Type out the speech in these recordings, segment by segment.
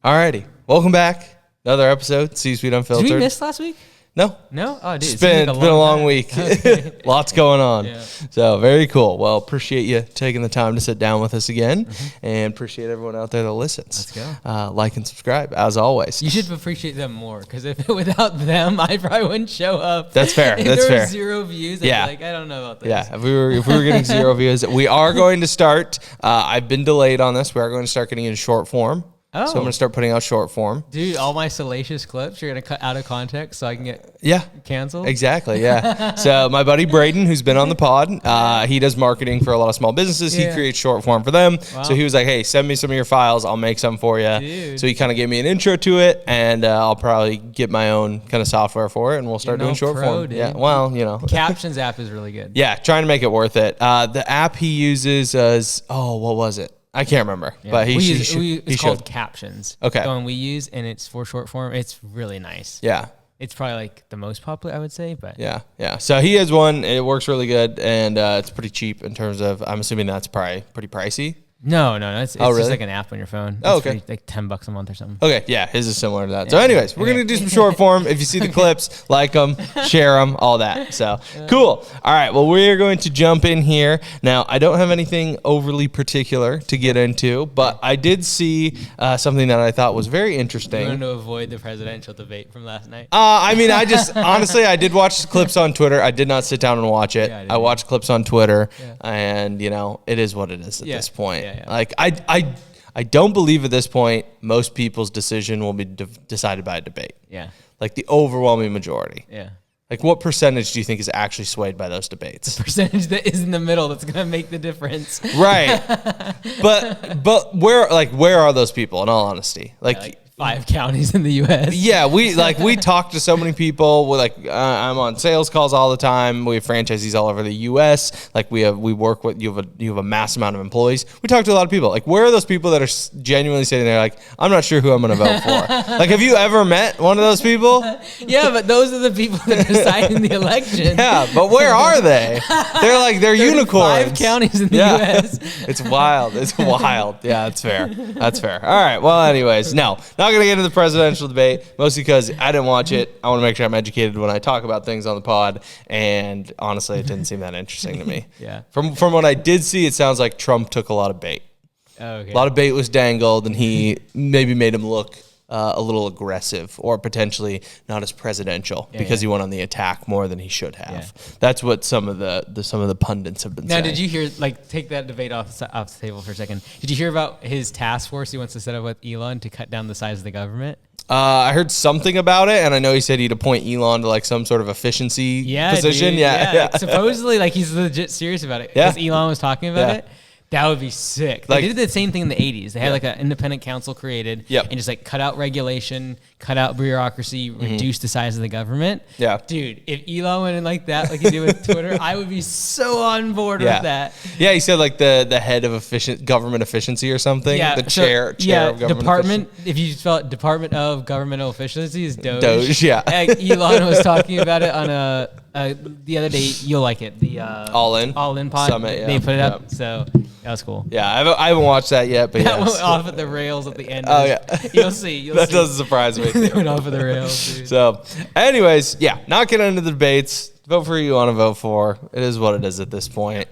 Alrighty, welcome back. Another episode, C-Suite Unfiltered. Did we miss last week? No. Oh, dude. It's been a long week. Okay. Lots going on. Yeah. So, very cool. Well, appreciate you taking the time to sit down with us again, and appreciate everyone out there that listens. Let's go. Like and subscribe, as always. You should appreciate them more, because if without them, I probably wouldn't show up. That's fair. If That's there fair. were 0 views, I'd be like, I don't know about this. Yeah, if we were getting 0 views, we are going to start. I've been delayed on this. We are going to start getting in short form. Oh. So I'm going to start putting out short form. Dude, all my salacious clips you're going to cut out of context so I can get canceled? Exactly, yeah. So my buddy Braden, who's been on the pod, he does marketing for a lot of small businesses. Yeah. He creates short form for them. Wow. So he was like, hey, send me some of your files. I'll make some for you. Dude. So he kind of gave me an intro to it, and I'll probably get my own kind of software for it, and we'll start doing short form. Dude. Yeah, well, you know. Captions app is really good. Yeah, trying to make it worth it. The app he uses is, what was it? I can't remember, but it's called Captions. Okay. The one we use, and it's for short form. It's really nice. Yeah. It's probably like the most popular, I would say. But Yeah. So he has one. It works really good, and it's pretty cheap in terms of, I'm assuming that's probably pretty pricey. No. It's really? just like an app on your phone. Oh, It's okay. like $10 a month or something. Okay, yeah, his is similar to that. So anyways, we're going to do some short form. If you see the clips, like them, share them, all that. So cool. All right, well, we're going to jump in here. Now, I don't have anything overly particular to get into, but I did see something that I thought was very interesting. You wanted to avoid the presidential debate from last night? Honestly, I did watch clips on Twitter. I did not sit down and watch it. Yeah, I watched clips on Twitter, Yeah. and, it is what it is at this point. Yeah. Like, I don't believe at this point most people's decision will be decided by a debate. Yeah. Like the overwhelming majority. Yeah. Like what percentage do you think is actually swayed by those debates? Percentage that is in the middle that's going to make the difference. Right. but where are those people in all honesty? Like 5 counties in the U.S. Yeah, we talk to so many people. We're I'm on sales calls all the time. We have franchisees all over the U.S. Like we work with you have a mass amount of employees. We talk to a lot of people. Like where are those people that are genuinely sitting there like, I'm not sure who I'm going to vote for? Like, have you ever met one of those people? Yeah, but those are the people that are deciding the election. Yeah, but where are they? They're unicorns. 5 counties in the U.S. It's wild. It's wild. Yeah, that's fair. That's fair. All right. Well, anyways, not going to get into the presidential debate, mostly because I didn't watch it. I want to make sure I'm educated when I talk about things on the pod, and honestly, it didn't seem that interesting to me. Yeah. From what I did see, it sounds like Trump took a lot of bait. Okay. A lot of bait was dangled, and he maybe made him look a little aggressive or potentially not as presidential because he went on the attack more than he should have. Yeah. That's what some of the pundits have been saying. Now, did you hear, take that debate off the table for a second. Did you hear about his task force he wants to set up with Elon to cut down the size of the government? I heard something about it, and I know he said he'd appoint Elon to some sort of efficiency position. Dude, Yeah. Supposedly, he's legit serious about it. Yeah. Because Elon was talking about it. That would be sick. They did the same thing in the 80s. They had an independent council created and just cut out regulation, cut out bureaucracy, reduce the size of the government. Yeah. Dude, if Elon went in like that, like he did with Twitter, I would be so on board with that. Yeah, he said the head of government efficiency or something. Yeah. The chair of government department, if you spell it Department of Governmental Efficiency is Doge. Doge, yeah. Elon was talking about it on the other day. You'll like it. The All In pod Summit. Yeah. They put it up. So that was cool. Yeah, I haven't watched that yet, but that went off at the rails at the end. Oh yeah, you'll see. That doesn't surprise me. They went off at the rails, dude. So, anyways, not getting into the debates. Vote for who you want to vote for. It is what it is at this point,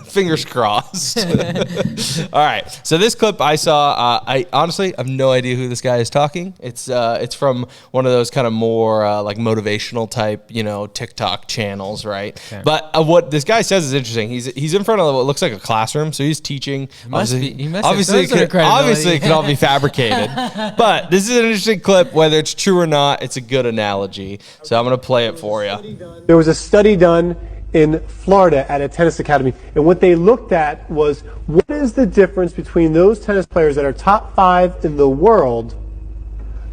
Fingers crossed. All right. So this clip I saw, I honestly have no idea who this guy is talking. It's from one of those kind of more motivational type, TikTok channels, right? Okay. But what this guy says is interesting. He's in front of what looks like a classroom, so he's teaching. Obviously, it could all be fabricated. But this is an interesting clip. Whether it's true or not, it's a good analogy. So I'm going to play it for you. There was a study done in Florida at a tennis academy, and what they looked at was what is the difference between those tennis players that are top 5 in the world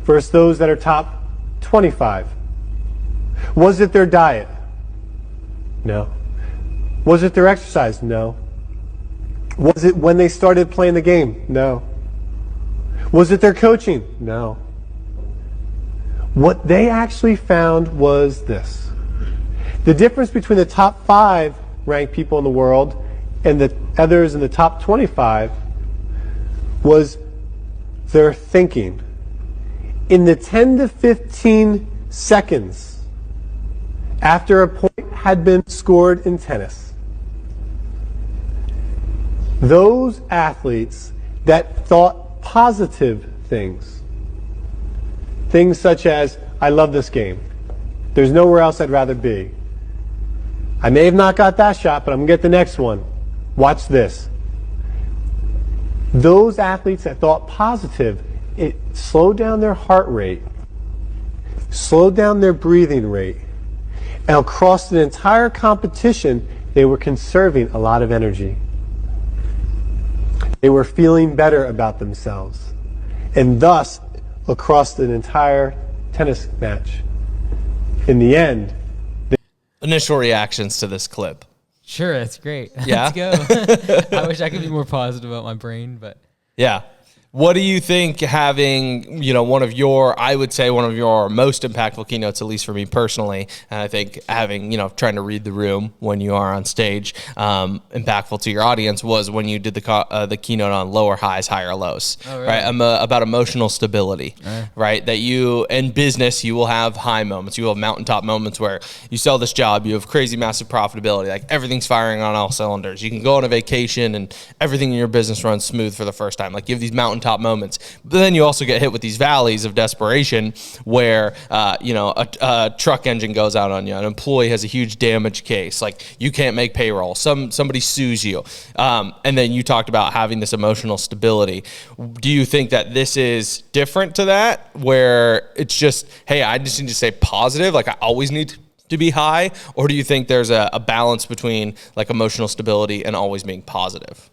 versus those that are top 25. Was it their diet? No. Was it their exercise? No. Was it when they started playing the game? No. Was it their coaching? No. What they actually found was this. The difference between the top 5 ranked people in the world and the others in the top 25 was their thinking. In the 10 to 15 seconds after a point had been scored in tennis, those athletes that thought positive things such as, I love this game, there's nowhere else I'd rather be, I may have not got that shot, but I'm going to get the next one, watch this. Those athletes that thought positive, it slowed down their heart rate, slowed down their breathing rate, and across the entire competition, they were conserving a lot of energy. They were feeling better about themselves. And thus, across an entire tennis match, in the end... Initial reactions to this clip. Sure, that's great. Yeah? Let's go. I wish I could be more positive about my brain, but... Yeah. What do you think having, one of your most impactful keynotes, at least for me personally, and I think having, trying to read the room when you are on stage, impactful to your audience was when you did the keynote on lower highs, higher lows, oh, really? Right? About emotional stability, right? That you, in business, you will have high moments. You will have mountaintop moments where you sell this job, you have crazy, massive profitability, like everything's firing on all cylinders. You can go on a vacation and everything in your business runs smooth for the first time. Like you have these mountaintop moments, but then you also get hit with these valleys of desperation where a truck engine goes out on you, an employee has a huge damage case, like you can't make payroll, somebody sues you, and then you talked about having this emotional stability. Do you think that this is different to that, where it's just, hey, I just need to stay positive, like I always need to be high, or do you think there's a balance between like emotional stability and always being positive?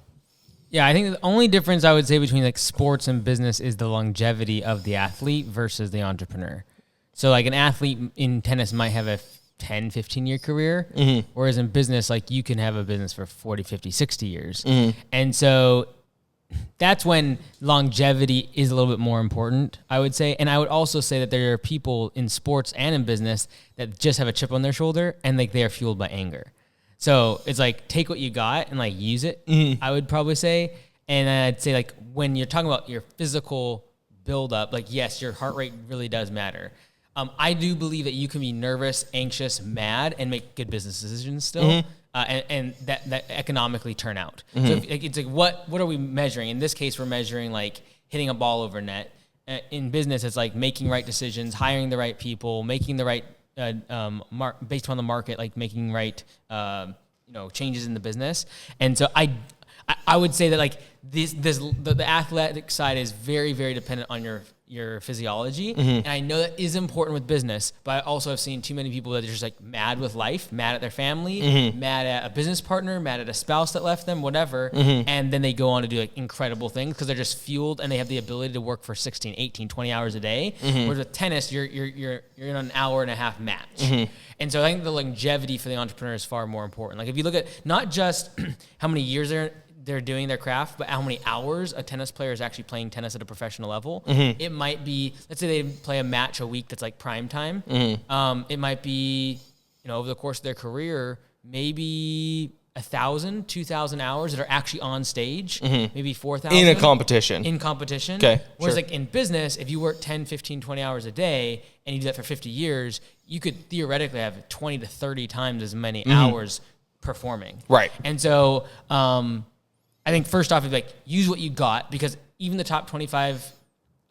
Yeah, I think the only difference I would say between like sports and business is the longevity of the athlete versus the entrepreneur. So like an athlete in tennis might have a 10, 15-year career, whereas in business, like you can have a business for 40, 50, 60 years. And so that's when longevity is a little bit more important, I would say. And I would also say that there are people in sports and in business that just have a chip on their shoulder and like they are fueled by anger. So it's like, take what you got and like use it, I would probably say. And I'd say like when you're talking about your physical buildup, like yes, your heart rate really does matter. I do believe that you can be nervous, anxious, mad, and make good business decisions still, and that economically turn out. So it's like, what are we measuring? In this case, we're measuring like hitting a ball over net. In business, it's like making right decisions, hiring the right people, making the right based on the market, like making right, changes in the business. And so I would say that like the athletic side is very, very dependent on your physiology. And I know that is important with business, but I also have seen too many people that are just like mad with life, mad at their family, mad at a business partner, mad at a spouse that left them, whatever. And then they go on to do like incredible things because they're just fueled and they have the ability to work for 16, 18, 20 hours a day. Whereas with tennis, you're in an hour and a half match. And so I think the longevity for the entrepreneur is far more important. Like if you look at not just how many years they're doing their craft, but how many hours a tennis player is actually playing tennis at a professional level. It might be, let's say they play a match a week that's like prime time. It might be, over the course of their career, maybe 1,000, 2,000 hours that are actually on stage, maybe 4,000. In a competition. In competition. Okay. Whereas like in business, if you work 10, 15, 20 hours a day and you do that for 50 years, you could theoretically have 20 to 30 times as many hours performing. Right. And so, I think first off, like use what you got, because even the top 25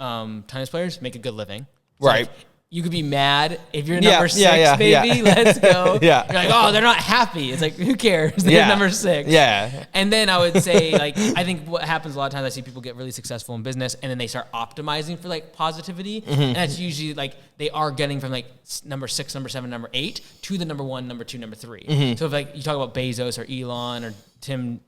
tennis players make a good living. So right. Like, you could be mad if you're number 6, baby. Let's go. You're like, oh, they're not happy. It's like, who cares? They're number 6. Yeah. And then I would say, like, I think what happens a lot of times, I see people get really successful in business and then they start optimizing for like positivity. And that's usually like they are getting from like number 6, number 7, number 8 to the number 1, number 2, number 3. So if like you talk about Bezos or Elon or Tim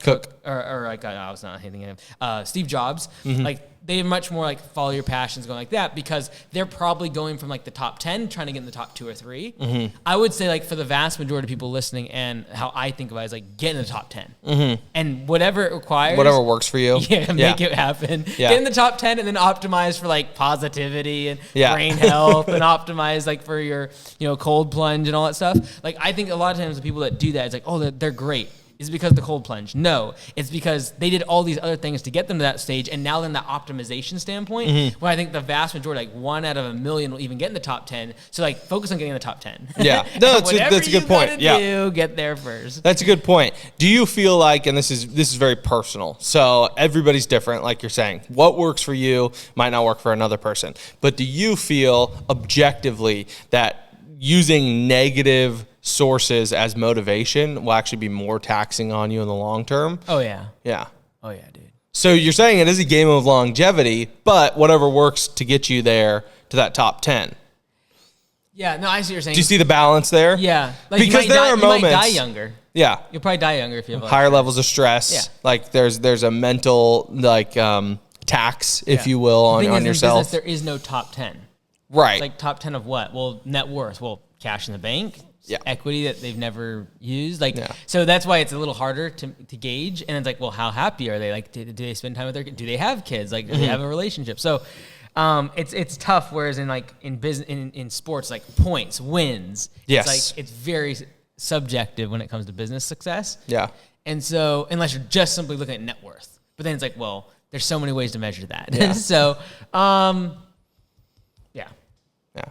Cook or like I was not thinking of Steve Jobs, like they much more like follow your passions going like that, because they're probably going from like the top 10 trying to get in the top 2 or 3. I would say like for the vast majority of people listening, and how I think about it is like get in the top 10 and whatever it requires, whatever works for you, make it happen. Get in the top 10 and then optimize for like positivity and brain health and optimize like for your cold plunge and all that stuff. Like I think a lot of times the people that do that, it's like, oh, they're great. Is it because of the cold plunge? No. It's because they did all these other things to get them to that stage, and now in that optimization standpoint, where I think the vast majority, like 1 out of a million, will even get in the top 10. So like focus on getting in the top 10. Yeah. No, that's a good point. Get there first. That's a good point. Do you feel like, and this is very personal, so everybody's different, like you're saying. What works for you might not work for another person. But do you feel objectively that using negative sources as motivation will actually be more taxing on you in the long term? Oh, yeah. Yeah. Oh, yeah, dude. So you're saying it is a game of longevity, but whatever works to get you there to that top 10. Yeah, no, I see what you're saying. Do you see the balance there? Yeah. Like because there are moments. You might die younger. Yeah. You'll probably die younger if you have higher levels of stress. Yeah. Like there's a mental tax, if you will, on yourself. In business, there is no top 10. Right. Like top 10 of what? Well, net worth. Well, cash in the bank. Yeah. Equity that they've never used. So that's why it's a little harder to gauge. And it's like, well, how happy are they? Like, do they spend time with their kids? Do they have kids? Like, do they have a relationship? So it's tough. Whereas in business, in sports, like points, wins. Yes. It's like, it's very subjective when it comes to business success. Yeah. And so unless you're just simply looking at net worth, but then it's like, well, there's so many ways to measure that. Yeah. So, yeah. Yeah.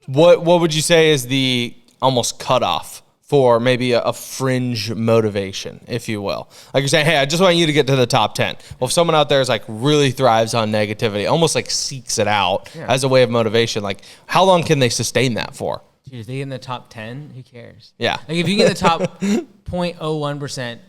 What would you say is the almost cutoff for maybe a fringe motivation, if you will? Like you're saying, hey, I just want you to get to the top 10. Well, if someone out there is like really thrives on negativity, almost like seeks it out as a way of motivation, like how long can they sustain that for? Dude, if they get in the top 10, who cares? Yeah. Like if you get the top 0.01%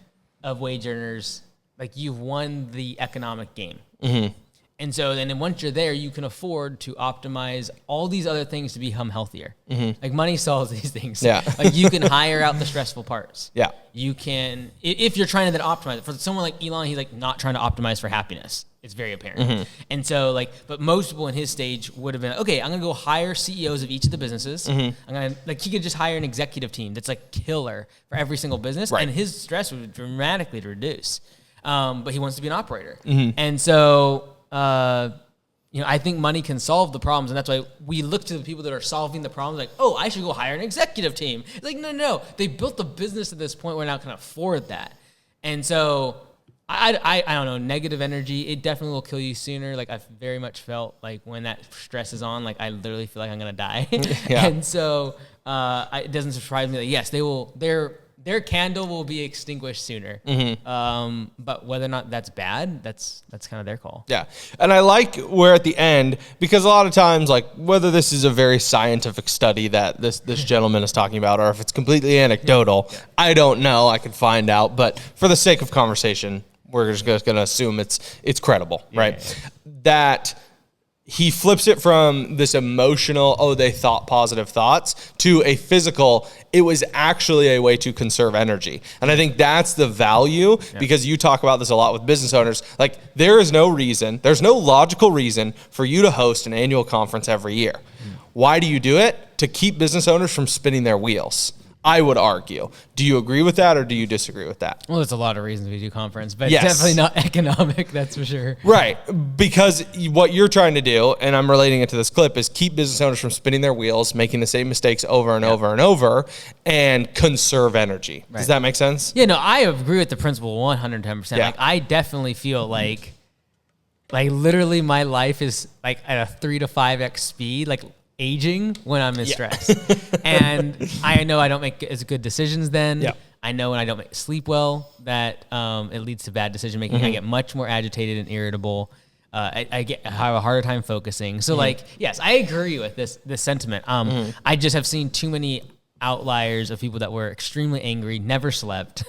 of wage earners, like you've won the economic game. Mm-hmm. And so then once you're there, you can afford to optimize all these other things to become healthier. Mm-hmm. Like money solves these things. Yeah. Like you can hire out the stressful parts. Yeah. You can, if you're trying to then optimize it. For someone like Elon, he's like not trying to optimize for happiness. It's very apparent. Mm-hmm. And so like, but most people in his stage would have been, okay, I'm going to go hire CEOs of each of the businesses. Mm-hmm. I'm going to, like, he could just hire an executive team that's like killer for every single business. Right. And his stress would dramatically reduce. But he wants to be an operator. Mm-hmm. And so, I think money can solve the problems, and that's why we look to the people that are solving the problems. Like, oh, I should go hire an executive team. It's like, no, they built the business to this point where now can afford that. And so, I don't know, negative energy, it definitely will kill you sooner. Like, I've very much felt like when that stress is on, like I literally feel like I'm gonna die. Yeah. And so, it doesn't surprise me that yes, they will. Their candle will be extinguished sooner. Mm-hmm. But whether or not that's bad, that's kind of their call. Yeah. And I like where at the end, because a lot of times, like whether this is a very scientific study that this gentleman is talking about, or if it's completely anecdotal, I don't know. I could find out. But for the sake of conversation, we're just going to assume it's credible, right? Yeah. That he flips it from this emotional, they thought positive thoughts, to a physical, it was actually a way to conserve energy. And I think that's the value, because you talk about this a lot with business owners. Like, there's no logical reason for you to host an annual conference every year. Why do you do it? To keep business owners from spinning their wheels, I would argue. Do you agree with that, or do you disagree with that? Well, there's a lot of reasons we do conference, but it's definitely not economic, that's for sure. Right, because what you're trying to do, and I'm relating it to this clip, is keep business owners from spinning their wheels, making the same mistakes over and over and over, and conserve energy. Right. Does that make sense? Yeah, no, I agree with the principle 110%. Yeah. Like, I definitely feel like literally my life is like at a 3 to 5x speed, like aging when I'm in stress. And I know I don't make as good decisions then. Yep. I know when I don't sleep well that it leads to bad decision making. Mm-hmm. I get much more agitated and irritable. I have a harder time focusing. So yes, I agree with this sentiment. I just have seen too many outliers of people that were extremely angry, never slept,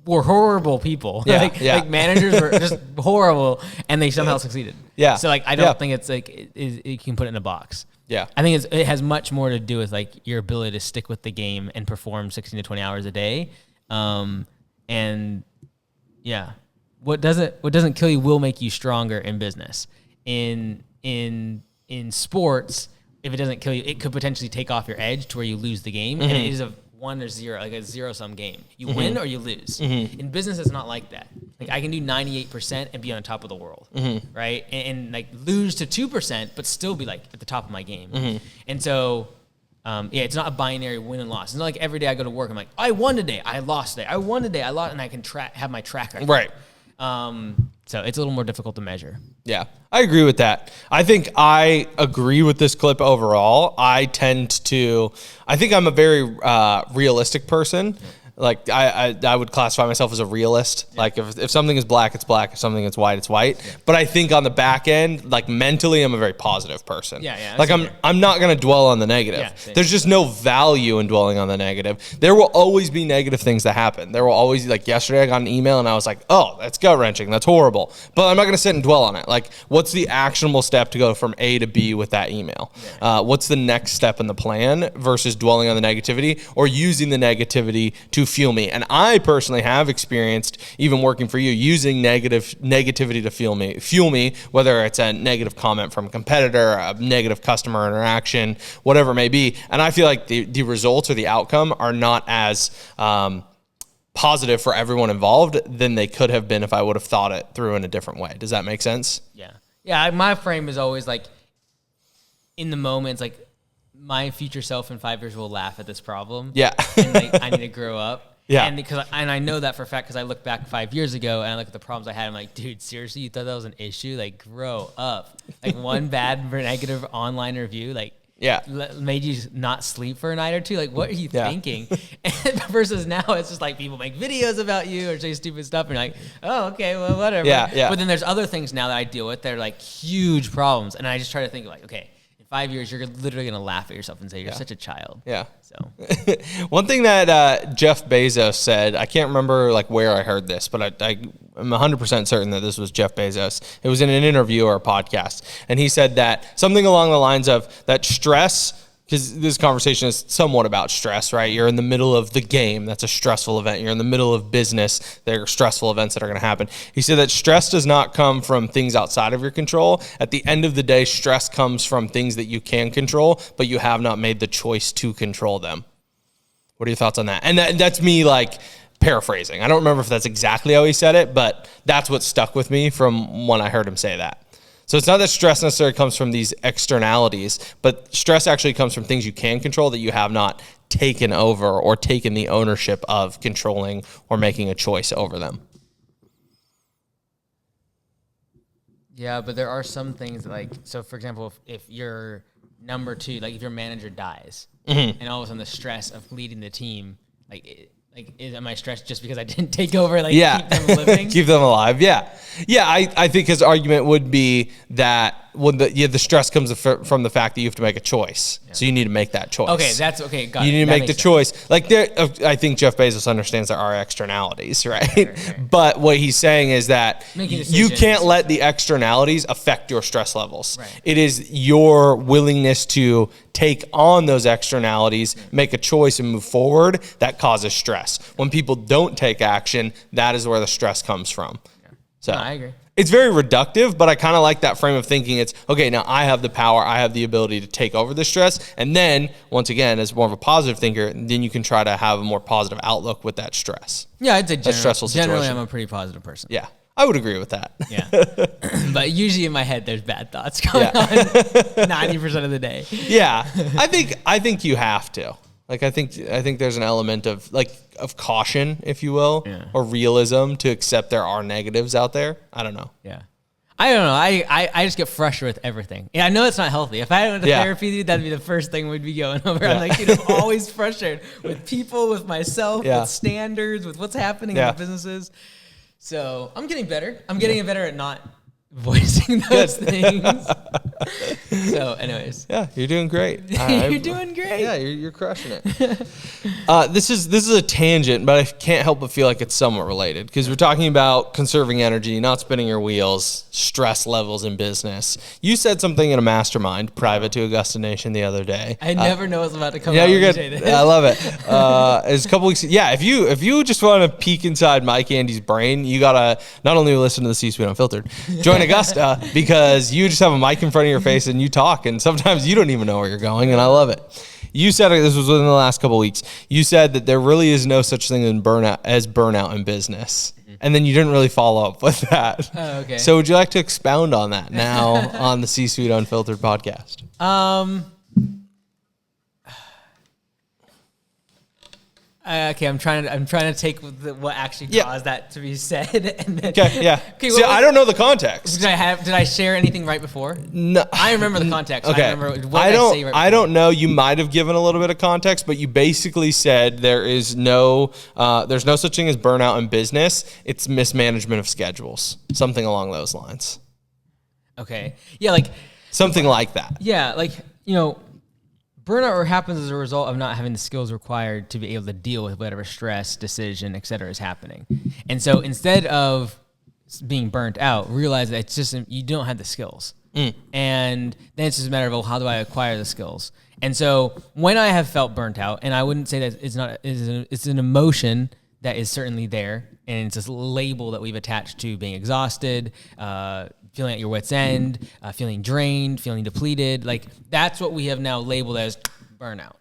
were horrible people. Like managers were just horrible, and they somehow succeeded. Yeah. So I don't think it's like you can put it in a box. Yeah. I think it has much more to do with like your ability to stick with the game and perform 16 to 20 hours a day. And yeah, what doesn't kill you will make you stronger in business. In sports, if it doesn't kill you, it could potentially take off your edge to where you lose the game. Mm-hmm. And it is a 1 or 0, like a zero-sum game. You win or you lose. Mm-hmm. In business, it's not like that. Like I can do 98% and be on top of the world, right? And like lose to 2%, but still be like at the top of my game. Mm-hmm. And so, it's not a binary win and loss. It's not like every day I go to work, I'm like, I won today, I lost today, I won today, I lost, and I can have my track record. Right. So it's a little more difficult to measure. Yeah, I agree with that. I think I agree with this clip overall. I think I'm a very realistic person. Like I would classify myself as a realist. Yeah. Like if something is black, it's black. If something is white, it's white. Yeah. But I think on the back end, like mentally, I'm a very positive person. Yeah. Like I'm not gonna dwell on the negative. Yeah, there's just no value in dwelling on the negative. There will always be negative things that happen. There will always, like yesterday I got an email and I was like, oh, that's gut wrenching. That's horrible. But I'm not gonna sit and dwell on it. Like, what's the actionable step to go from A to B with that email? Yeah. What's the next step in the plan versus dwelling on the negativity or using the negativity to fuel me? And I personally have experienced, even working for you, using negativity to fuel me, whether it's a negative comment from a competitor, a negative customer interaction, whatever it may be. And I feel like the results or the outcome are not as positive for everyone involved than they could have been if I would have thought it through in a different way. Does that make sense? Yeah. My frame is always like, in the moments, like my future self in 5 years will laugh at this problem. Yeah. And like, I need to grow up. Yeah. And I know that for a fact because I look back 5 years ago and I look at the problems I had. I'm like, dude, seriously, you thought that was an issue? Like, grow up. Like, one bad negative online review, like, made you not sleep for a night or two. Like, what are you thinking? And versus now, it's just like people make videos about you or say stupid stuff. And you're like, oh, okay, well, whatever. Yeah. But then there's other things now that I deal with. They're like huge problems. And I just try to think like, okay, 5 years, you're literally going to laugh at yourself and say you're such a child. Yeah. So one thing that Jeff Bezos said, I can't remember like where I heard this, but I'm 100% certain that this was Jeff Bezos. It was in an interview or a podcast. And he said that something along the lines of that stress, because this conversation is somewhat about stress, right? You're in the middle of the game. That's a stressful event. You're in the middle of business. There are stressful events that are going to happen. He said that stress does not come from things outside of your control. At the end of the day, stress comes from things that you can control, but you have not made the choice to control them. What are your thoughts on that? And that's me like paraphrasing. I don't remember if that's exactly how he said it, but that's what stuck with me from when I heard him say that. So it's not that stress necessarily comes from these externalities, but stress actually comes from things you can control that you have not taken over or taken the ownership of controlling or making a choice over them. Yeah, but there are some things like, so for example, if your number two, like if your manager dies and all of a sudden the stress of leading the team, am I stressed just because I didn't take over? Like, keep them living? Keep them alive. Yeah. I think his argument would be that when the stress comes from the fact that you have to make a choice. Yeah. So you need to make that choice. Okay, that's okay. Got you it. need to make the choice. Like I think Jeff Bezos understands there are externalities, right? Right. But what he's saying is that you can't let the externalities affect your stress levels. Right. It is your willingness to take on those externalities, make a choice and move forward that causes stress. When people don't take action, that is where the stress comes from. Yeah. So I agree. It's very reductive, but I kind of like that frame of thinking. It's, okay, now I have the power, I have the ability to take over the stress. And then, once again, as more of a positive thinker, then you can try to have a more positive outlook with that stress. Yeah, I'd say stressful situation. Generally, I'm a pretty positive person. Yeah, I would agree with that. Yeah. But usually in my head, there's bad thoughts going on 90% of the day. Yeah, I think you have to. Like, I think there's an element of caution, if you will, or realism to accept there are negatives out there. I don't know. Yeah. I don't know. I just get frustrated with everything. Yeah, I know it's not healthy. If I went to therapy, dude, that'd be the first thing we'd be going over. Yeah. I'm like, dude, I'm always frustrated with people, with myself, with standards, with what's happening in the businesses. So I'm getting better. I'm getting better at not voicing those things. So anyways, you're doing great. You're doing great. Yeah, you're crushing it. This is a tangent, but I can't help but feel like it's somewhat related because we're talking about conserving energy, not spinning your wheels, stress levels in business. You said something in a mastermind private to Augusta Nation the other day. I never know what's about to come out. Yeah, you're good. I love it. It's a couple weeks. Yeah, if you just want to peek inside Mike Andy's brain, you gotta not only listen to the C-Suite Unfiltered, join Augusta because you just have a mic in front of your face and you talk, and sometimes you don't even know where you're going, and I love it. You said, this was within the last couple of weeks, you said that there really is no such thing as burnout in business. And then you didn't really follow up with that. Oh, okay. So would you like to expound on that now on the C-Suite Unfiltered podcast? Okay, I'm trying to take what actually caused that to be said. And then, Okay, yeah. Okay, See, I don't know the context. Did I share anything right before? No, I remember the context. Okay. I remember what did I say right before. I don't know. You might have given a little bit of context, but you basically said there's no such thing as burnout in business. It's mismanagement of schedules, something along those lines. Okay. Yeah, like something like that. Yeah, like burnout happens as a result of not having the skills required to be able to deal with whatever stress, decision, et cetera, is happening. And so instead of being burnt out, realize that it's just you don't have the skills. And then it's just a matter of, well, how do I acquire the skills? And so when I have felt burnt out, and I wouldn't say that it's an emotion that is certainly there, and it's this label that we've attached to being exhausted, feeling at your wit's end, feeling drained, feeling depleted. Like that's what we have now labeled as burnout.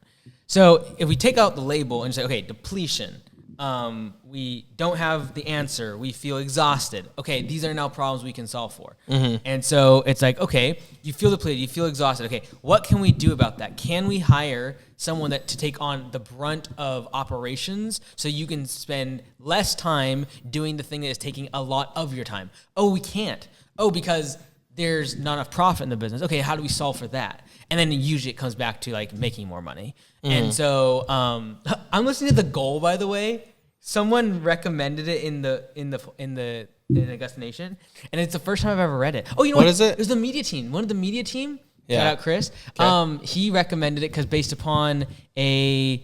So if we take out the label and say, okay, depletion, we don't have the answer, we feel exhausted. Okay, these are now problems we can solve for. And so it's like, okay, you feel depleted, you feel exhausted. Okay, what can we do about that? Can we hire someone to take on the brunt of operations so you can spend less time doing the thing that is taking a lot of your time? Oh, we can't. Oh, because there's not enough profit in the business. Okay, how do we solve for that? And then usually it comes back to like making more money. And so I'm listening to The Goal, by the way. Someone recommended it in the Augusta Nation, and it's the first time I've ever read it. Oh, you know what is it? It was the media team. One of the media team. Yeah. Shout out Chris. Okay. He recommended it because based upon a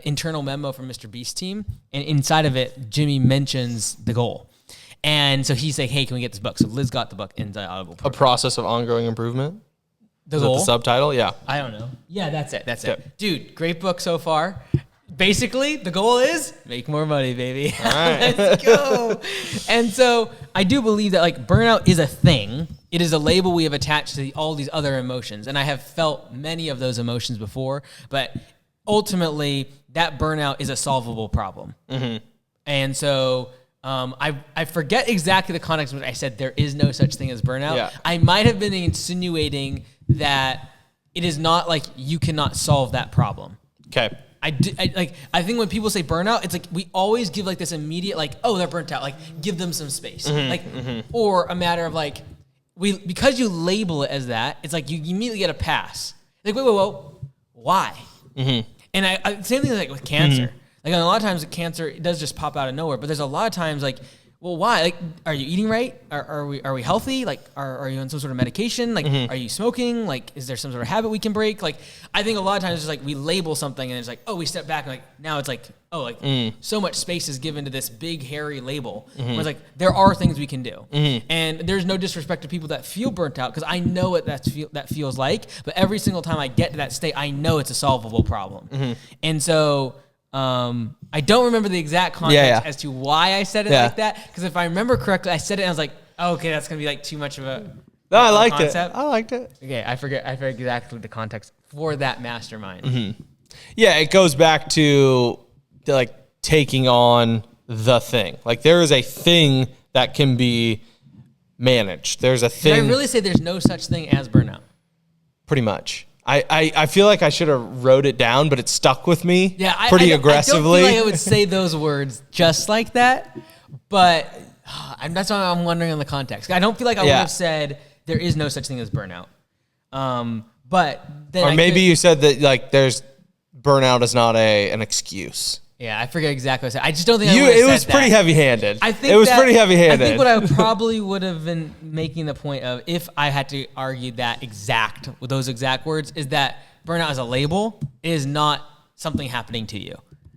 internal memo from Mr. Beast's team, and inside of it, Jimmy mentions The Goal. And so he's like, hey, can we get this book? So Liz got the book in the Audible program. A process of ongoing improvement? The Is Goal? that the subtitle? Yeah. I don't know. Yeah, that's it. Okay. Dude, great book so far. Basically, the goal is make more money, baby. All right. Let's go. And so I do believe that like burnout is a thing. It is a label we have attached to all these other emotions. And I have felt many of those emotions before, but ultimately that burnout is a solvable problem. And so I forget exactly the context in which I said there is no such thing as burnout. Yeah. I might have been insinuating that it is not like you cannot solve that problem. Okay. I think when people say burnout, it's like we always give like this immediate like, oh, they're burnt out, like give them some space, or a matter of like because you label it as that, it's like you immediately get a pass. Like whoa, why? And I same thing like with cancer. Like a lot of times, cancer it does just pop out of nowhere. But there's a lot of times like, well, why? Like, are you eating right? Are we healthy? Like, are you on some sort of medication? Like, are you smoking? Like, is there some sort of habit we can break? Like, I think a lot of times it's like we label something and it's like, oh, we step back and like now it's like, oh, like so much space is given to this big hairy label. Where it's like there are things we can do, and there's no disrespect to people that feel burnt out because I know what that feels like. But every single time I get to that state, I know it's a solvable problem, and so. I don't remember the exact context as to why I said it like that. Because if I remember correctly, I said it and I was like, oh, okay, that's going to be like too much of a No, I liked concept. it. I liked it. Okay, I forget exactly the context for that mastermind. Yeah, it goes back to like taking on the thing. Like there is a thing that can be managed. There's a thing. Did I really say there's no such thing as burnout? Pretty much. I feel like I should have wrote it down, but it stuck with me pretty aggressively. I don't feel like I would say those words just like that, but that's why I'm wondering on the context. I don't feel like I would have said there is no such thing as burnout. But then or maybe you said that like there's burnout is not an excuse. Yeah, I forget exactly what I said. I just don't think it was pretty heavy-handed. I think it was pretty heavy-handed. I think what I probably would have been making the point of, if I had to argue that with those exact words, is that burnout is a label. It is not something happening to you.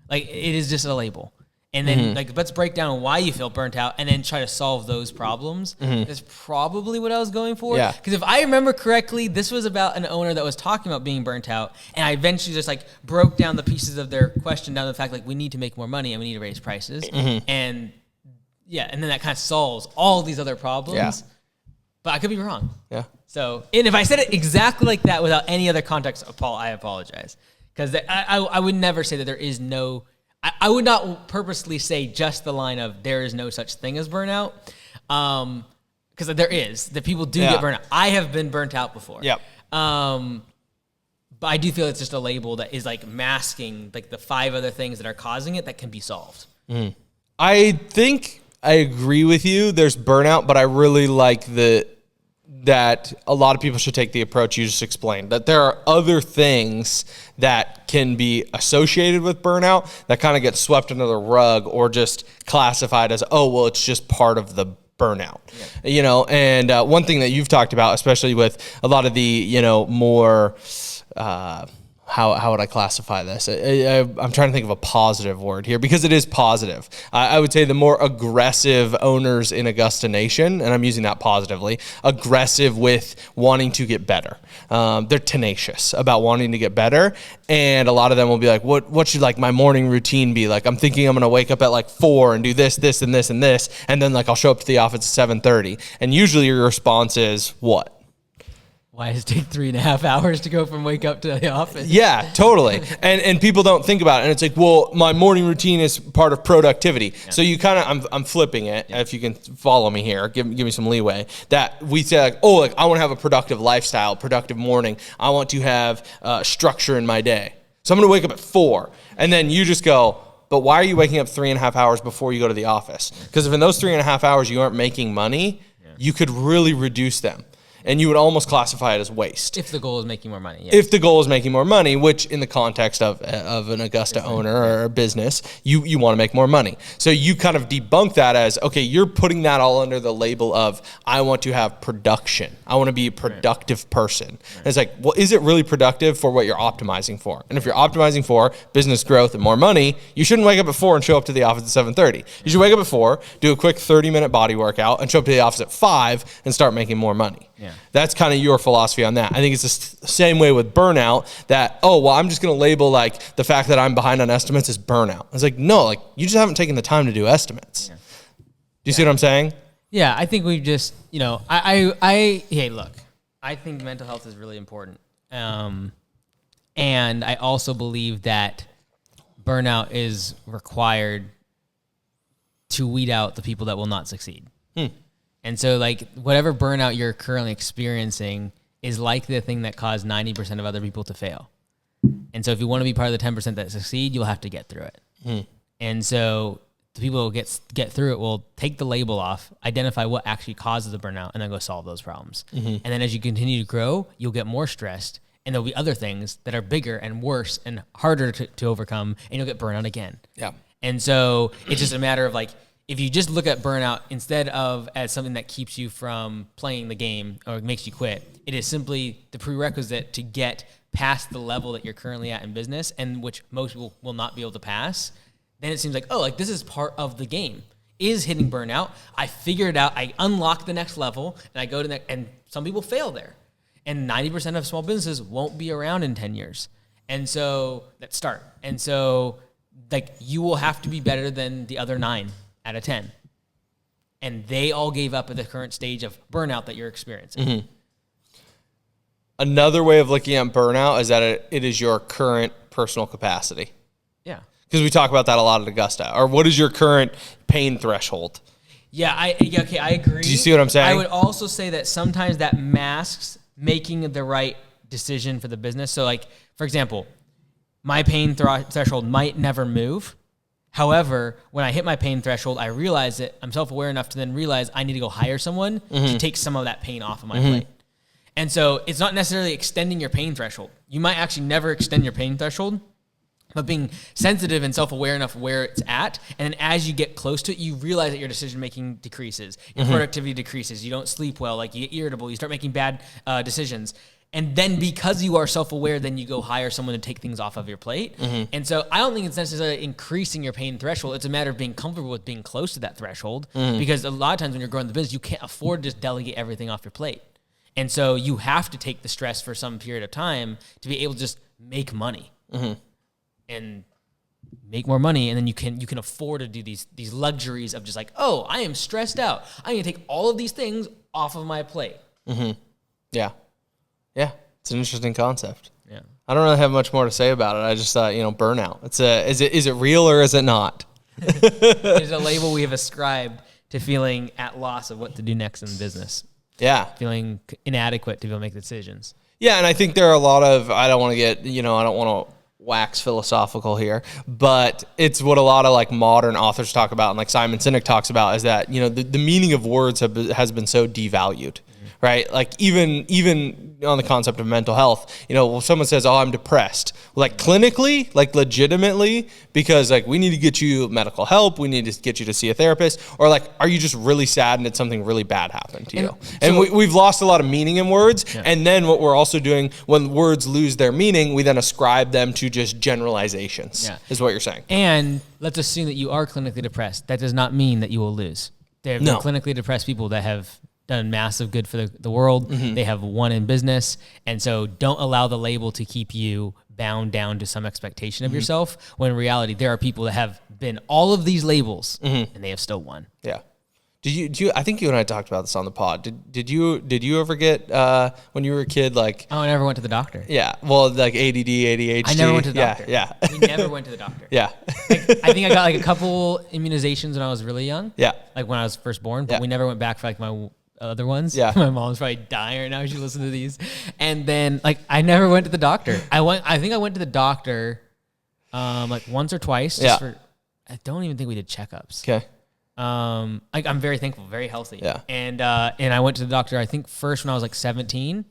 Like it is just a label. And then like let's break down why you feel burnt out and then try to solve those problems. That's probably what I was going for. Yeah. Because if I remember correctly, this was about an owner that was talking about being burnt out. And I eventually just like broke down the pieces of their question down to the fact like we need to make more money and we need to raise prices. And and then that kind of solves all these other problems. Yeah. But I could be wrong. Yeah. So, and if I said it exactly like that without any other context, Paul, I apologize. Because I would never say that there is no... I would not purposely say just the line of there is no such thing as burnout, because there is. That people do get burnt out. I have been burnt out before. Yep. But But I do feel it's just a label that is like masking like the 5 other things that are causing it that can be solved. I think I agree with you. There's burnout, but I really like that a lot of people should take the approach you just explained, that there are other things that can be associated with burnout that kind of get swept under the rug or just classified as, oh, well, it's just part of the burnout, you know? And one thing that you've talked about, especially with a lot of the, you know, more, how would I classify this? I'm trying to think of a positive word here because it is positive. I would say the more aggressive owners in Augusta Nation, and I'm using that positively, aggressive with wanting to get better. They're tenacious about wanting to get better. And a lot of them will be like, what should like my morning routine be? Like, I'm thinking I'm going to wake up at like 4 and do this, this, and this, and this. And then like I'll show up to the office at 7:30. And usually your response is what? Why does it take 3.5 hours to go from wake up to the office? Yeah, totally. And people don't think about it. And it's like, well, my morning routine is part of productivity. Yeah. So you kind of, I'm flipping it. Yeah. If you can follow me here, give me some leeway. That we say like, oh, like I want to have a productive lifestyle, productive morning. I want to have structure in my day. So I'm going to wake up at 4. And then you just go, but why are you waking up 3.5 hours before you go to the office? Because if in those 3.5 hours you aren't making money, you could really reduce them. And you would almost classify it as waste. If the goal is making more money. Yes. If the goal is making more money, which in the context of an Augusta owner or a business, you want to make more money. So you kind of debunk that as, okay, you're putting that all under the label of, I want to have production. I want to be a productive person. And it's like, well, is it really productive for what you're optimizing for? And if you're optimizing for business growth and more money, you shouldn't wake up at 4 and show up to the office at 7:30. You should wake up at 4, do a quick 30-minute body workout, and show up to the office at 5 and start making more money. Yeah. That's kind of your philosophy on that. I think it's the same way with burnout that, oh, well, I'm just going to label like the fact that I'm behind on estimates as burnout. It's like, no, like you just haven't taken the time to do estimates. Yeah. Do you see what I'm saying? Yeah, I think we've just, you know, hey, look, I think mental health is really important. And I also believe that burnout is required to weed out the people that will not succeed. And so, like, whatever burnout you're currently experiencing is like the thing that caused 90% of other people to fail. And so if you want to be part of the 10% that succeed, you'll have to get through it. And so the people who get through it will take the label off, identify what actually causes the burnout, and then go solve those problems. And then as you continue to grow, you'll get more stressed, and there'll be other things that are bigger and worse and harder to overcome, and you'll get burnout again. Yeah. And so it's just a matter of, like, if you just look at burnout instead of as something that keeps you from playing the game or makes you quit, it is simply the prerequisite to get past the level that you're currently at in business, and which most people will not be able to pass. Then it seems like, oh, like this is part of the game, is hitting burnout. I figure it out. I unlock the next level, and I go to and some people fail there. And 90% of small businesses won't be around in 10 years. And so that start. And so like you will have to be better than the other 9 out of 10. And they all gave up at the current stage of burnout that you're experiencing. Another way of looking at burnout is that it is your current personal capacity. Yeah. Because we talk about that a lot at Augusta. Or what is your current pain threshold? Yeah, I agree. Do you see what I'm saying? I would also say that sometimes that masks making the right decision for the business. So like, for example, my pain threshold might never move. However, when I hit my pain threshold, I realize that I'm self-aware enough to then realize I need to go hire someone to take some of that pain off of my plate. And so it's not necessarily extending your pain threshold. You might actually never extend your pain threshold, but being sensitive and self-aware enough where it's at. And then as you get close to it, you realize that your decision-making decreases, your productivity decreases, you don't sleep well, like you get irritable, you start making bad decisions. And then because you are self-aware, then you go hire someone to take things off of your plate. And so I don't think it's necessarily increasing your pain threshold. It's a matter of being comfortable with being close to that threshold. Because a lot of times when you're growing the business, you can't afford to just delegate everything off your plate. And so you have to take the stress for some period of time to be able to just make money. And make more money, and then you can afford to do these luxuries of just like, oh, I am stressed out. I'm going to take all of these things off of my plate. Yeah. Yeah, it's an interesting concept. Yeah, I don't really have much more to say about it. I just thought, burnout. Is it real or is it not? It's a label we have ascribed to feeling at loss of what to do next in business. Yeah, feeling inadequate to be able to make decisions. Yeah, and I think there are a lot of, I don't want to get, I don't want to wax philosophical here, but it's what a lot of like modern authors talk about, and like Simon Sinek talks about, is that, the meaning of words has been so devalued. Right? Like even on the concept of mental health, when someone says, "Oh, I'm depressed," like clinically, like legitimately, because like we need to get you medical help, we need to get you to see a therapist, or like, are you just really sad and did something really bad happen to you? And we've lost a lot of meaning in words. Yeah. And then what we're also doing when words lose their meaning, we then ascribe them to just generalizations. Yeah. Is what you're saying. And let's assume that you are clinically depressed. That does not mean that you will lose. There have been clinically depressed people that have done massive good for the world. Mm-hmm. They have won in business. And so don't allow the label to keep you bound down to some expectation of yourself, when in reality, there are people that have been all of these labels and they have still won. Yeah. Did you, I think you and I talked about this on the pod. Did you ever get, when you were a kid, like... Oh, I never went to the doctor. Yeah. Well, like ADD, ADHD. I never went to the doctor. Yeah. We never went to the doctor. Yeah. I think I got like a couple immunizations when I was really young. Yeah. Like when I was first born, but we never went back for like my other ones. Yeah. My mom's probably dying right now. She listened to these. And then like, I never went to the doctor. I think I went to the doctor, like once or twice. I don't even think we did checkups. Okay. Like I'm very thankful, very healthy. Yeah. And I went to the doctor, I think first when I was like 17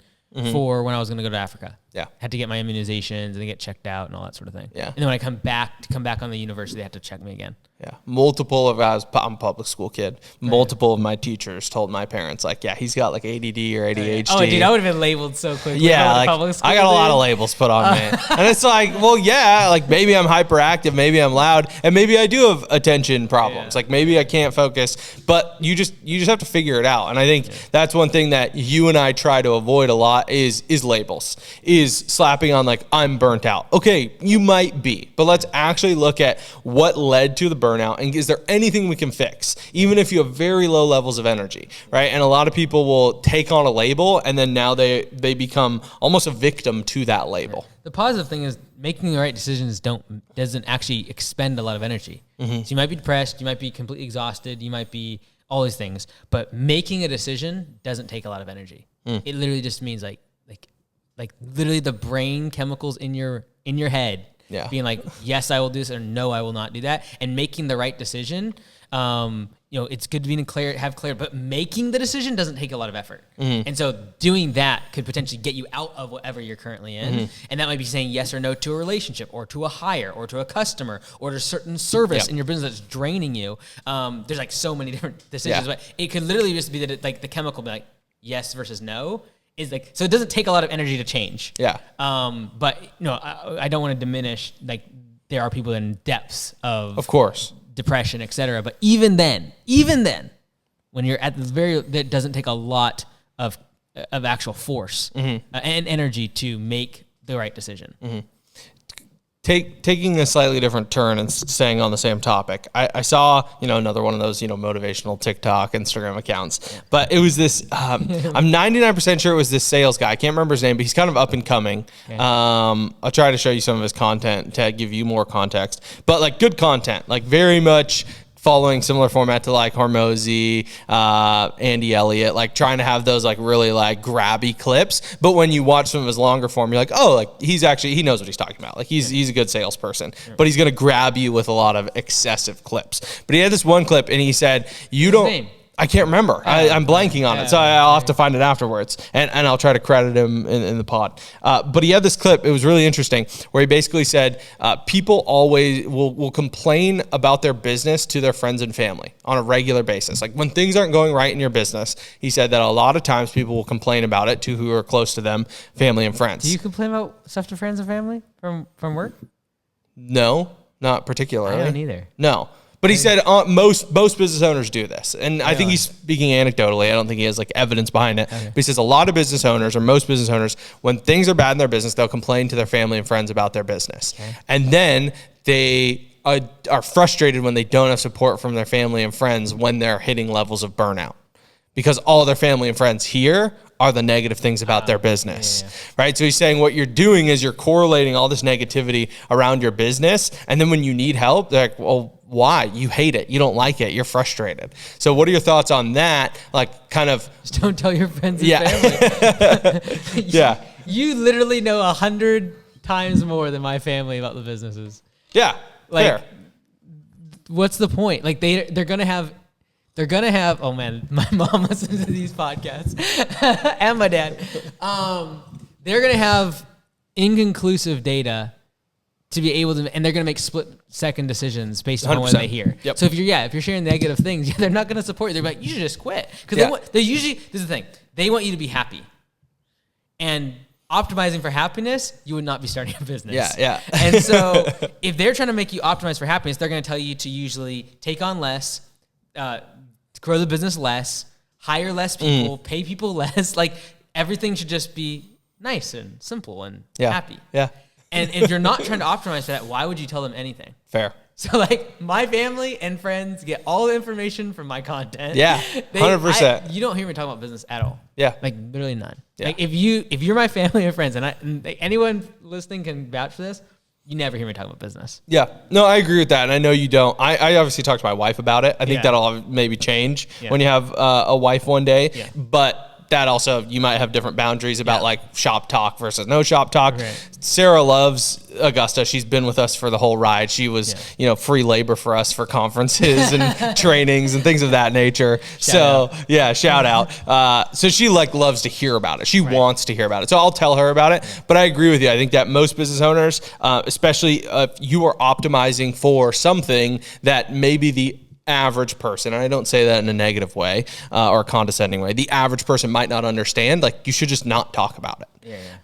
for when I was going to go to Africa. Yeah. Had to get my immunizations and get checked out and all that sort of thing. Yeah. And then when I come back on the university, they have to check me again. Yeah. I'm a public school kid. Multiple of my teachers told my parents, like, yeah, he's got like ADD or ADHD. Oh, dude, I would have been labeled so quickly. Yeah, like, I got a lot of labels put on me. And it's like, well, yeah, like maybe I'm hyperactive, maybe I'm loud, and maybe I do have attention problems. Yeah. Like maybe I can't focus, but you just have to figure it out. And I think that's one thing that you and I try to avoid a lot is labels, is slapping on like, I'm burnt out. Okay, you might be, but let's actually look at what led to the burnout, and is there anything we can fix, even if you have very low levels of energy, right? And a lot of people will take on a label, and then now they become almost a victim to that label. The positive thing is making the right decisions doesn't actually expend a lot of energy. Mm-hmm. So you might be depressed, you might be completely exhausted, you might be all these things, but making a decision doesn't take a lot of energy. It literally just means like literally the brain chemicals in your head being like, yes, I will do this, or no, I will not do that, and making the right decision. It's good to have clarity, but making the decision doesn't take a lot of effort. Mm-hmm. And so doing that could potentially get you out of whatever you're currently in. Mm-hmm. And that might be saying yes or no to a relationship, or to a hire, or to a customer, or to a certain service in your business that's draining you. There's like so many different decisions, but it could literally just be that like the chemical be like yes versus no. Is like, so it doesn't take a lot of energy to change. Yeah. But I don't want to diminish, like there are people in depths of course, depression, etc. But even then, when you're at the that doesn't take a lot of actual force and energy to make the right decision. Mm-hmm. Taking a slightly different turn and staying on the same topic, I saw, another one of those, motivational TikTok, Instagram accounts, but it was this, I'm 99% sure it was this sales guy. I can't remember his name, but he's kind of up and coming. Okay. I'll try to show you some of his content to give you more context, but like good content, like very much following similar format to like Hormozy, Andy Elliott, like trying to have those like really like grabby clips. But when you watch some of his longer form, you're like, oh, like he knows what he's talking about. Like he's a good salesperson, but he's going to grab you with a lot of excessive clips. But he had this one clip and he said, I can't remember. I'm blanking on it, so I'll have to find it afterwards, and I'll try to credit him in the pod. But he had this clip. It was really interesting, where he basically said people always will complain about their business to their friends and family on a regular basis. Like when things aren't going right in your business, he said that a lot of times people will complain about it to who are close to them, family and friends. Do you complain about stuff to friends and family from work? No, not particularly. I don't either. No. But he said most business owners do this. And I think he's speaking anecdotally. I don't think he has like evidence behind it. Okay. But he says a lot of business owners, or most business owners, when things are bad in their business, they'll complain to their family and friends about their business. Okay. And then they are frustrated when they don't have support from their family and friends when they're hitting levels of burnout. Because all their family and friends hear are the negative things about their business, right? So he's saying what you're doing is you're correlating all this negativity around your business. And then when you need help, they're like, well, why? You hate it. You don't like it. You're frustrated. So what are your thoughts on that? Like kind of... Just don't tell your friends and family. You literally know 100 times more than my family about the businesses. Yeah. Like, fair. what's the point? Like they're gonna have. Oh man, my mom listens to these podcasts, and my dad. They're gonna have inconclusive data to be able to, and they're gonna make split-second decisions based on what they hear. Yep. So if you're sharing negative things, they're not gonna support you. They're like, you should just quit because they usually. This is the thing. They want you to be happy, and optimizing for happiness, you would not be starting a business. Yeah. And so if they're trying to make you optimize for happiness, they're gonna tell you to usually take on less. Grow the business less, hire less people, pay people less. Like everything should just be nice and simple and happy. Yeah. And if you're not trying to optimize for that, why would you tell them anything? Fair. So like my family and friends get all the information from my content. Yeah. 100%. You don't hear me talk about business at all. Yeah. Like literally none. Yeah. Like if you're my family and friends, and anyone listening can vouch for this, you never hear me talk about business. Yeah. No, I agree with that. And I know you don't. I obviously talked to my wife about it. I think that'll maybe change when you have a wife one day. Yeah. But that also, you might have different boundaries about like shop talk versus no shop talk. Right. Sarah loves Augusta. She's been with us for the whole ride. She was, free labor for us for conferences and trainings and things of that nature. Shout out. So she loves to hear about it. She wants to hear about it. So I'll tell her about it. But I agree with you. I think that most business owners, especially if you are optimizing for something that maybe the average person, and I don't say that in a negative way or a condescending way, the average person might not understand, like you should just not talk about it.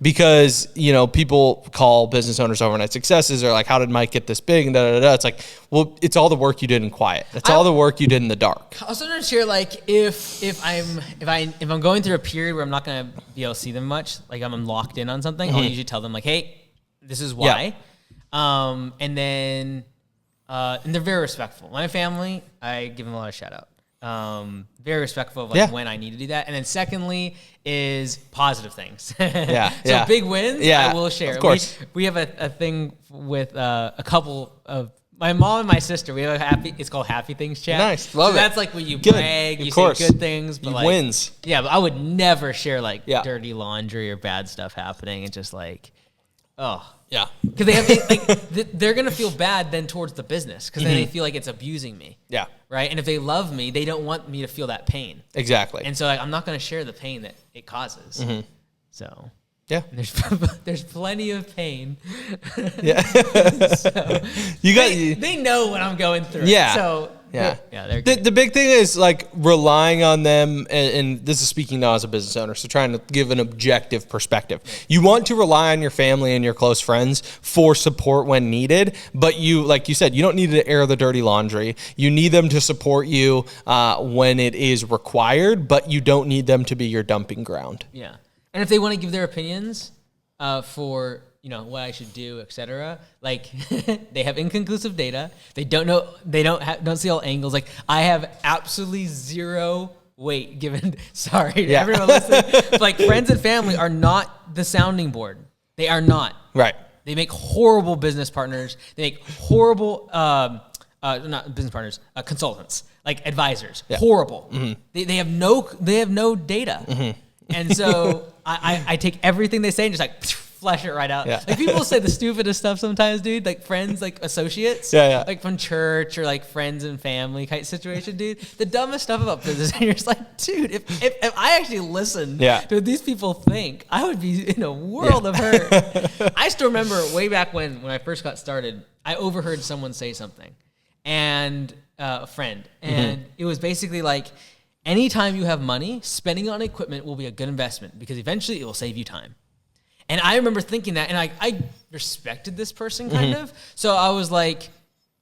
Because, people call business owners overnight successes or like, how did Mike get this big? And It's like, well, it's all the work you did in quiet. It's all the work you did in the dark. I was wondering here, like if I'm going through a period where I'm not going to be able to see them much, like I'm locked in on something, I'll usually tell them like, hey, this is why. And then and they're very respectful. My family, I give them a lot of shout out. Very respectful of when I need to do that. And then secondly is positive things. So big wins, I will share. Of course. We have a thing with a couple of my mom and my sister. We have it's called Happy Things Chat. Nice, love it. That's like when you brag, you say good things, but like wins. Yeah, but I would never share like dirty laundry or bad stuff happening. And just like, yeah, because they're gonna feel bad then towards the business because then they feel like it's abusing me. Yeah, right. And if they love me, they don't want me to feel that pain. Exactly. And so I'm not gonna share the pain that it causes. So yeah, there's plenty of pain. Yeah, so they know what I'm going through. Yeah. So yeah, they're good. The big thing is like relying on them, and this is speaking now as a business owner, so trying to give an objective perspective. You want to rely on your family and your close friends for support when needed, but you, like you said, you don't need to air the dirty laundry. You need them to support you when it is required, but you don't need them to be your dumping ground. Yeah, and if they want to give their opinions for what I should do, etc. Like they have inconclusive data. They don't know. They don't see all angles. Like I have absolutely zero weight given. Sorry, everyone listening. Like friends and family are not the sounding board. They are not. Right. They make horrible business partners. They make horrible, not business partners, consultants, like advisors. Yeah. Horrible. They have no data. And so I take everything they say and just like flesh it right out. Yeah. Like people say the stupidest stuff sometimes, dude. Like friends, like associates, like from church or like friends and family kind of situation, dude. The dumbest stuff about business, and you're just like, dude, if I actually listened to what these people think, I would be in a world of hurt. I still remember way back when I first got started, I overheard someone say something, and a friend, and it was basically like, anytime you have money, spending on equipment will be a good investment because eventually it will save you time. And I remember thinking that, and I respected this person kind of. So I was like,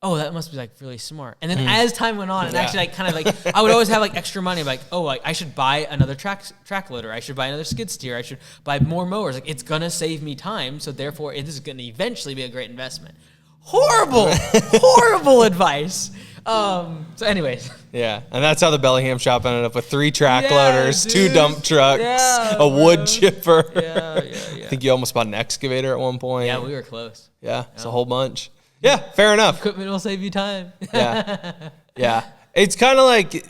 oh, that must be like really smart. And then as time went on, and actually like kind of like, I would always have like extra money. Like, oh, I should buy another track loader. I should buy another skid steer. I should buy more mowers. Like it's going to save me time. So therefore it is going to eventually be a great investment. Horrible advice. So anyways. Yeah, and that's how the Bellingham shop ended up with 3 track loaders, dude. 2 dump trucks, a wood chipper. I think you almost bought an excavator at one point. Yeah, we were close. Yeah, it's a whole bunch. Yeah, fair enough. Equipment will save you time. Yeah. It's kind of like,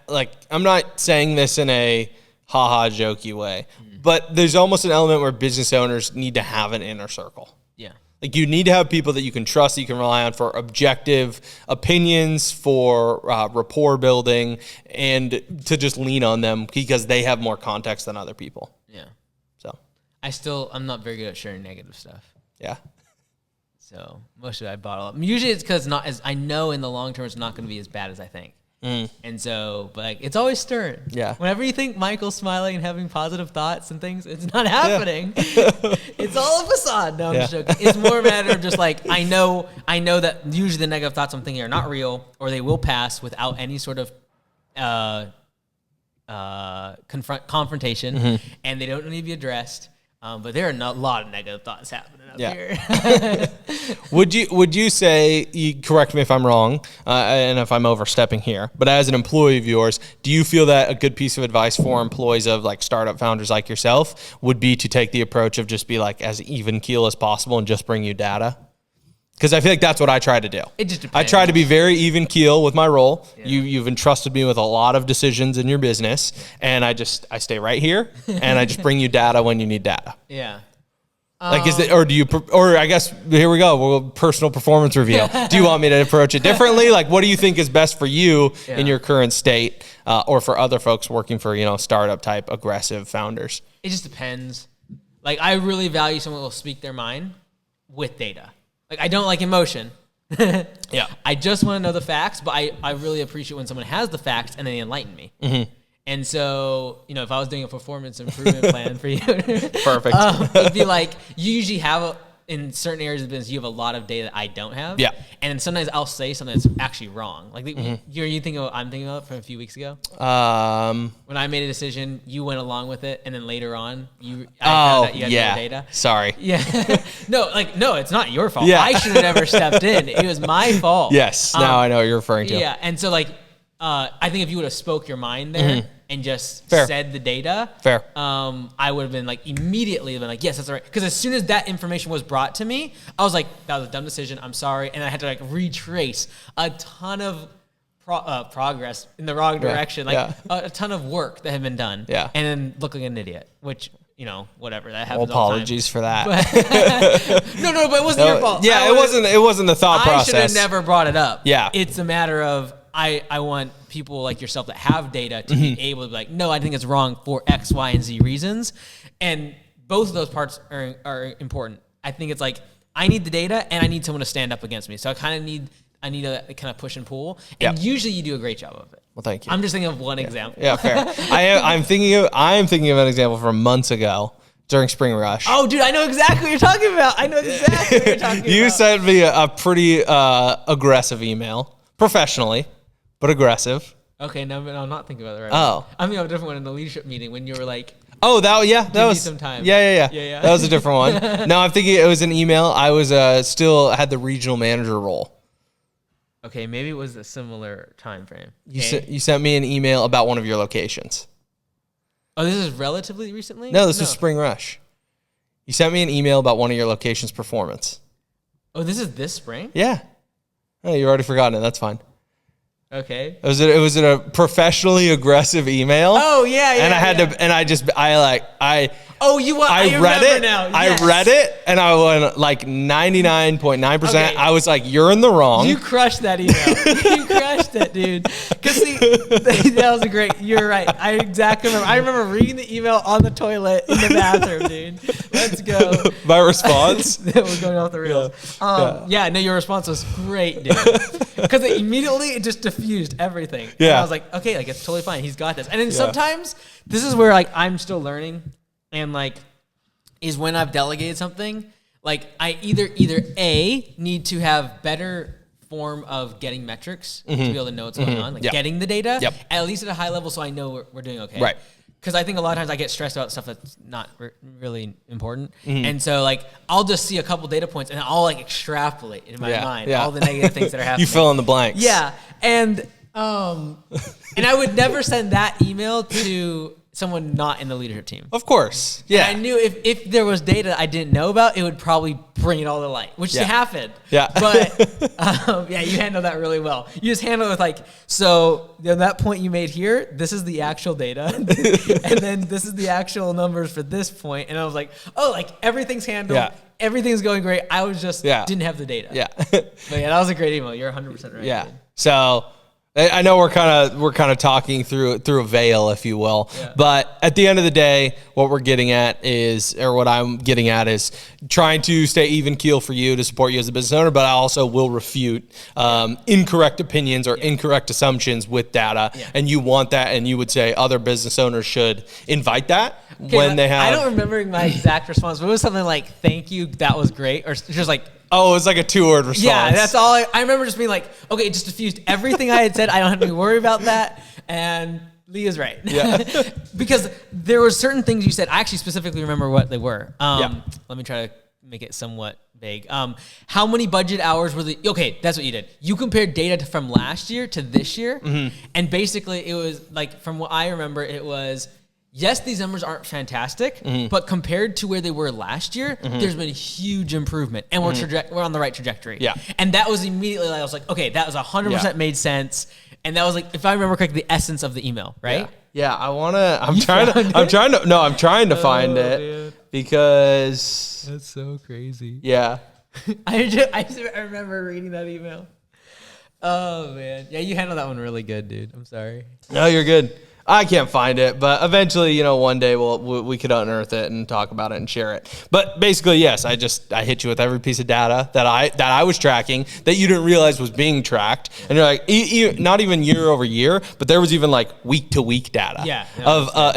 like I'm not saying this in a haha jokey way. But there's almost an element where business owners need to have an inner circle. Yeah. Like you need to have people that you can trust, that you can rely on for objective opinions, for rapport building, and to just lean on them because they have more context than other people. Yeah. So I'm not very good at sharing negative stuff. yeah. So most of it I bottle up. Usually it's because I know in the long term it's not going to be as bad as I think. And so, but like, it's always stirring. Yeah. Whenever you think Michael's smiling and having positive thoughts and things, it's not happening. It's all a facade. No, I'm just joking. It's more a matter of just like, I know that usually the negative thoughts I'm thinking are not real, or they will pass without any sort of confrontation, and they don't need to be addressed. But there are a lot of negative thoughts happening up here. Would you say, you correct me if I'm wrong, and if I'm overstepping here, but as an employee of yours, do you feel that a good piece of advice for employees of like startup founders like yourself would be to take the approach of just be like as even keel as possible and just bring you data? Because I feel like that's what I try to do. It just depends. I try to be very even keel with my role. Yeah. You've entrusted me with a lot of decisions in your business, and I stay right here, and I just bring you data when you need data. Yeah. Like or I guess here we go. Personal performance review. Do you want me to approach it differently? Like, what do you think is best for you in your current state, or for other folks working for startup type aggressive founders? It just depends. Like, I really value someone who will speak their mind with data. Like, I don't like emotion. Yeah. I just want to know the facts, but I really appreciate when someone has the facts and they enlighten me. Mm-hmm. And so, if I was doing a performance improvement plan for you, perfect. It'd be like, you usually have in certain areas of business, you have a lot of data that I don't have. Yeah. And sometimes I'll say something that's actually wrong. Like, you think of what I'm thinking about from a few weeks ago? When I made a decision, you went along with it, and then later on, I found out you had more data. Sorry. Yeah. No, it's not your fault. Yeah. I should have never stepped in. It was my fault. Yes. Now I know what you're referring to. Yeah. And so, I think if you would have spoke your mind there and just said the data, I would have been immediately been yes, that's all right. Because as soon as that information was brought to me, I was like, that was a dumb decision. I'm sorry. And I had to retrace a ton of progress in the wrong direction, a ton of work that had been done. Yeah. And then look like an idiot, which, whatever, that happens apologies all the time. for that. No, but it wasn't your fault. Yeah, it wasn't the thought process. I should have never brought it up. Yeah. It's a matter of, I want people like yourself that have data to be able to be like, no, I think it's wrong for X, Y, and Z reasons. And both of those parts are important. I think it's I need the data and I need someone to stand up against me. So I need a kind of push and pull. And usually you do a great job of it. Well, thank you. I'm just thinking of one example. Yeah, fair. I'm thinking of an example from months ago during Spring Rush. Oh, dude, I know exactly what you're talking about. You sent me a pretty aggressive email, professionally, but aggressive. Okay, no, I'm not thinking about it right now. I'm thinking of a different one in the leadership meeting when you were like, oh, that was some time. Yeah. That was a different one. No, I'm thinking it was an email. I was still had the regional manager role. Okay, maybe it was a similar time frame. You sent me an email about one of your locations. Oh, this is relatively recently? No, this was Spring Rush. You sent me an email about one of your locations' performance. Oh, this is this spring? Yeah. Oh, you already forgotten it. That's fine. Okay. It was a professionally aggressive email. Oh yeah. And I had to, and I read it. Now. Yes. I read it, and I went 99.9%. Okay. I was like, "You're in the wrong." You crushed that email. You crushed it, dude. Because that was a great. You're right. I exactly remember. I remember reading the email on the toilet in the bathroom, dude. Let's go. My response. We're going off the rails. No, your response was great, dude. Because immediately it just diffused everything. Yeah. And I was like, okay, it's totally fine. He's got this. And then sometimes this is where I'm still learning. And is when I've delegated something, I either A, need to have better form of getting metrics to be able to know what's going on, getting the data, at least at a high level so I know we're doing okay. Right. Because I think a lot of times I get stressed about stuff that's not really important. And so I'll just see a couple data points and I'll extrapolate in my mind all the negative things that are happening. You fill in the blanks. Yeah. And I would never send that email to someone not in the leadership team. Of course. Yeah. And I knew if there was data I didn't know about, it would probably bring it all to light, which happened. Yeah. But you handled that really well. You just handled it with like, so that point you made here, this is the actual data. And then this is the actual numbers for this point. And I was like, oh, like everything's handled. Yeah. Everything's going great. I was just didn't have the data. Yeah. But that was a great email. You're 100% right. Yeah. Dude. So I know we're kind of talking through a veil, if you will, but at the end of the day, what we're getting at is, or what I'm getting at is trying to stay even keel for you to support you as a business owner, but I also will refute incorrect opinions or incorrect assumptions with data. Yeah. And you want that, and you would say other business owners should invite that when they have. I don't remember my exact response, but it was something like, "Thank you, that was great," or just like. Oh, it was like a 2-word response. Yeah, that's all. I remember just being like, okay, it just diffused everything I had said. I don't have to worry about that. And Leah's right. Yeah. Because there were certain things you said. I actually specifically remember what they were. Let me try to make it somewhat vague. How many budget hours were the... Okay, that's what you did. You compared data from last year to this year. Mm-hmm. And basically, it was like, from what I remember, it was... Yes, these numbers aren't fantastic, but compared to where they were last year, there's been a huge improvement, and we're on the right trajectory. Yeah, and that was immediately like, I was like, okay, that was 100% made sense, and that was like, if I remember correctly, the essence of the email, right? Yeah, I'm trying to find it man. Because that's so crazy. Yeah, I remember reading that email. Oh man, yeah, you handled that one really good, dude. I'm sorry. No, you're good. I can't find it, but eventually, one day we could unearth it and talk about it and share it. But basically, yes, I hit you with every piece of data that I was tracking that you didn't realize was being tracked, and you're like, not even year over year, but there was even like week to week data,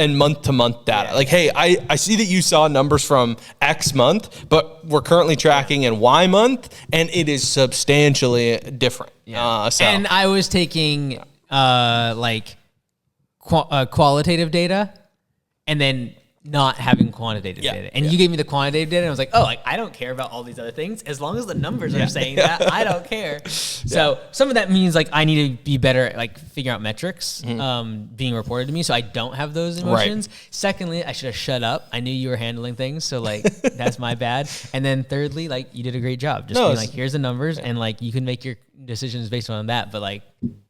and month to month data. Yeah. Like, hey, I see that you saw numbers from X month, but we're currently tracking in Y month, and it is substantially different. Yeah. And I was taking qualitative data and then not having quantitative data. And you gave me the quantitative data and I was like, oh, like I don't care about all these other things. As long as the numbers are saying that, I don't care. So some of that means like I need to be better at like figuring out metrics being reported to me so I don't have those emotions. Right. Secondly, I should have shut up. I knew you were handling things, so like that's my bad. And then thirdly, like you did a great job. Just being like, here's the numbers and like you can make your decisions based on that, but like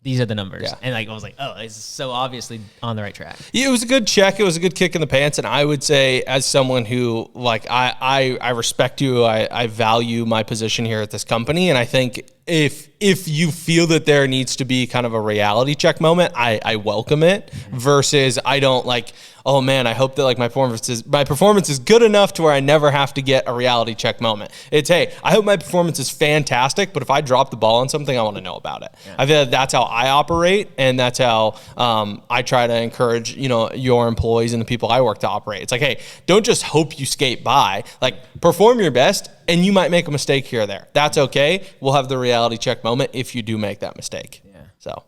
these are the numbers. Yeah. And like I was like, oh, it's so obviously on the right track. Yeah, it was a good check. It was a good kick in the pants. And I would say, as someone who like I respect you, I value my position here at this company. And I think if you feel that there needs to be kind of a reality check moment, I welcome it versus I don't like, oh man, I hope that like my performance is good enough to where I never have to get a reality check moment. It's, hey, I hope my performance is fantastic, but if I drop the ball on something, I want to know about it. Yeah. I feel like that's how I operate, and that's how I try to encourage, your employees and the people I work to operate. It's like, hey, don't just hope you skate by. Like, perform your best, and you might make a mistake here or there. That's okay. We'll have the reality check moment if you do make that mistake. Yeah. So.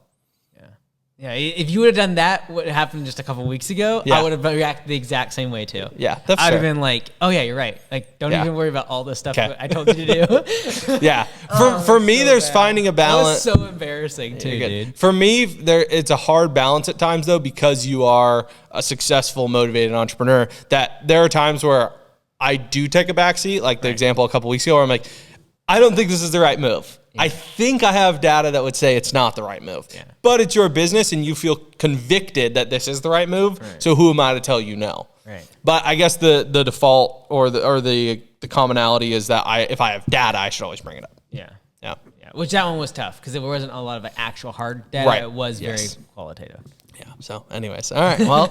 Yeah, if you would have done that, what happened just a couple of weeks ago, I would have reacted the exact same way too. Yeah, that's I'd fair. have been like, oh yeah, you're right. Like, don't even worry about all the stuff I told you to do. Yeah, for me, there's finding a balance. That was so embarrassing too, dude. For me, it's a hard balance at times though, because you are a successful, motivated entrepreneur. That there are times where I do take a backseat, like the example a couple weeks ago, where I'm like, I don't think this is the right move. Yeah. I think I have data that would say it's not the right move, but it's your business and you feel convicted that this is the right move. Right. So who am I to tell you no? Right. But I guess the default or the commonality is that if I have data, I should always bring it up. Yeah. Which that one was tough because there wasn't a lot of actual hard data. Right. It was very qualitative. Yeah. So anyways, all right. Well,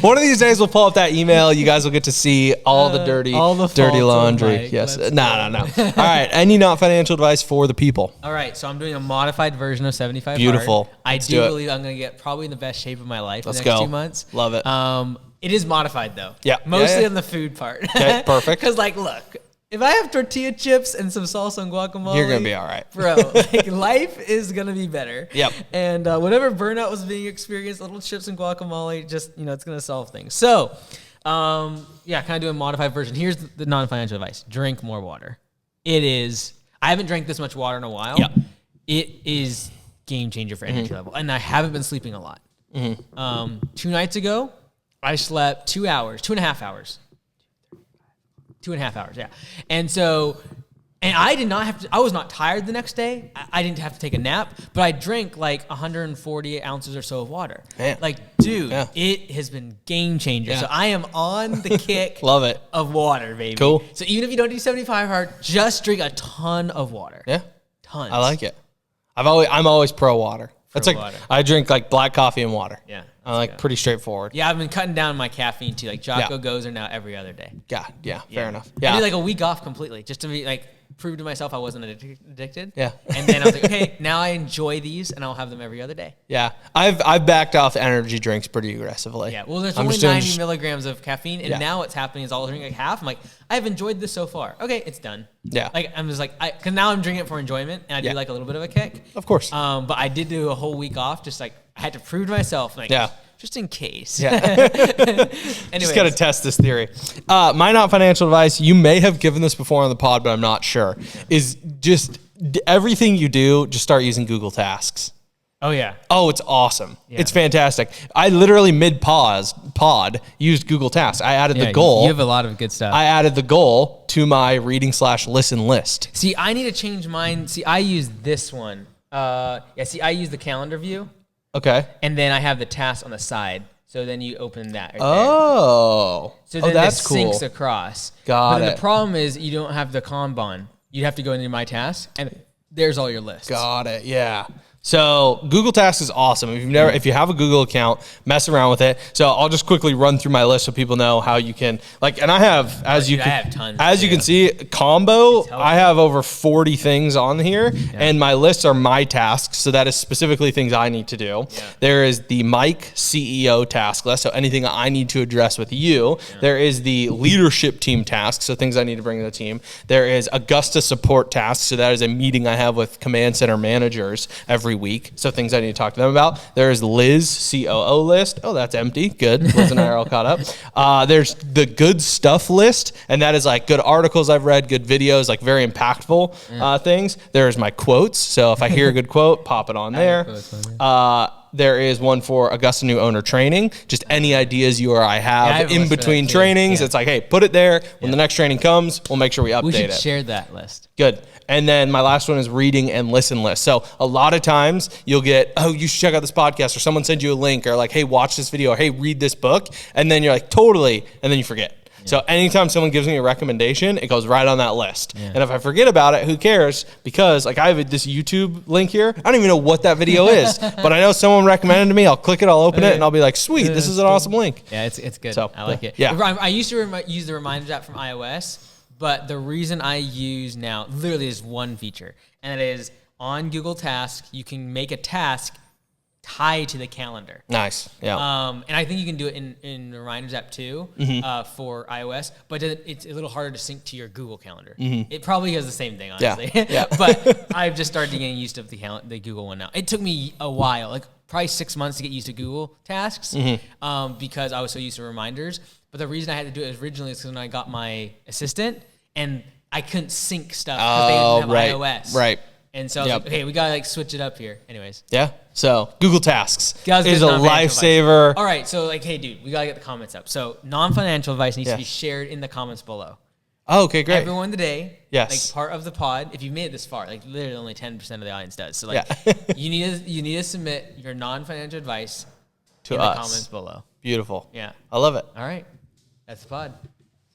one of these days we'll pull up that email. You guys will get to see all the dirty laundry. Yes. No. All right. Any not financial advice for the people? All right. So I'm doing a modified version of 75 Beautiful. Hard. I do believe I'm going to get probably in the best shape of my life in the next 2 months. Love it. It is modified though. Yeah. Mostly on the food part. Okay, perfect. Because like, look. If I have tortilla chips and some salsa and guacamole, you're going to be all right. Bro, like life is going to be better. Yep. And whatever burnout was being experienced, little chips and guacamole, just, it's going to solve things. So, kind of do a modified version. Here's the non-financial advice. Drink more water. I haven't drank this much water in a while. Yep. It is game changer for energy level. And I haven't been sleeping a lot. 2 nights ago, I slept 2 hours, 2.5 hours. 2.5 hours, yeah. And so, and I did not have to, I was not tired the next day. I didn't have to take a nap, but I drank like 140 ounces or so of water. Man. Like, dude, it has been game changer. So I am on the kick Love it. of water, baby. Cool. So even if you don't do 75 hard, just drink a ton of water. Yeah. Tons. I like it. I'm always pro water. That's like water. I drink like black coffee and water. Yeah. I'm like pretty straightforward. Yeah, I've been cutting down my caffeine too. Like Jocko goes are now every other day. Yeah, fair enough. I Yeah. did like a week off completely just to be like prove to myself I wasn't addicted. Yeah. And then I was like, okay, now I enjoy these and I'll have them every other day. Yeah. I've backed off energy drinks pretty aggressively. Yeah. Well, there's I'm only just doing 90 milligrams of caffeine, and now what's happening is I'll drink like half. I'm like, I've enjoyed this so far. Okay, it's done. Yeah. Like I'm just like, because now I'm drinking it for enjoyment, and I do like a little bit of a kick. Of course. But I did do a whole week off, just like I had to prove to myself, like, just in case. Yeah. Anyways. Just got to test this theory. My not financial advice, you may have given this before on the pod, but I'm not sure, is just everything you do, just start using Google Tasks. Oh, yeah. Oh, it's awesome. Yeah. It's fantastic. I literally pod used Google Tasks. I added the goal. You have a lot of good stuff. I added the goal to my reading/listen list. See, I need to change mine. See, I use this one. I use the calendar view. Okay. And then I have the task on the side. So then you open that right Oh. there. So then that's this cool. syncs across. Got but it. The problem is you don't have the Kanban. You have to go into My Tasks, and there's all your lists. Got it. Yeah. So Google Tasks is awesome. If you have a Google account, mess around with it. So I'll just quickly run through my list so people know how you can and I have you can see combo. I have over 40 things on here, and my lists are my tasks. So that is specifically things I need to do. Yeah. There is the Mike CEO task list. So anything I need to address with you. Yeah. There is the leadership team task. So things I need to bring to the team. There is Augusta support tasks. So that is a meeting I have with command center managers every week, so things I need to talk to them about. There's Liz COO list. Oh, that's empty. Good. Liz and I are all caught up. There's the good stuff list, and that is like good articles I've read, good videos, like very impactful things. There's my quotes. So if I hear a good quote, pop it on there. There is one for Augusta new owner training. Just any ideas you or I have in between trainings. It's like, hey, put it there. When the next training comes, we'll make sure we update it. We should share that list. Good. And then my last one is reading and listen list. So a lot of times you'll get, oh, you should check out this podcast, or someone sends you a link, or like, hey, watch this video, or hey, read this book. And then you're like, totally. And then you forget. Yeah. So anytime someone gives me a recommendation, it goes right on that list. Yeah. And if I forget about it, who cares? Because like I have this YouTube link here. I don't even know what that video is, but I know someone recommended it to me. I'll click it, I'll open it, and I'll be like, sweet, this is an awesome link. Yeah, it's good. So, I like it. Yeah. I used to use the reminders app from iOS. But the reason I use now literally is one feature, and it is on Google Tasks, you can make a task tied to the calendar. Nice. Yeah. And I think you can do it in the Reminders app too for iOS, but it's a little harder to sync to your Google Calendar. It probably has the same thing, honestly. Yeah. But I've just started getting used to the Google one now. It took me a while, like probably 6 months to get used to Google Tasks because I was so used to reminders. But the reason I had to do it originally is because when I got my assistant and I couldn't sync stuff because they didn't have iOS. Right. And so I was like, okay, we got to like switch it up here. Anyways. Yeah. So Google Tasks is a non-financial lifesaver. All right. So like, hey, dude, we got to get the comments up. So non-financial advice needs to be shared in the comments below. Oh, okay, great. Everyone today, yes, like part of the pod, if you made it this far, like literally only 10% of the audience does. So like you need to submit your non-financial advice to in us. the comments below. Beautiful. Yeah. I love it. All right. That's the pod.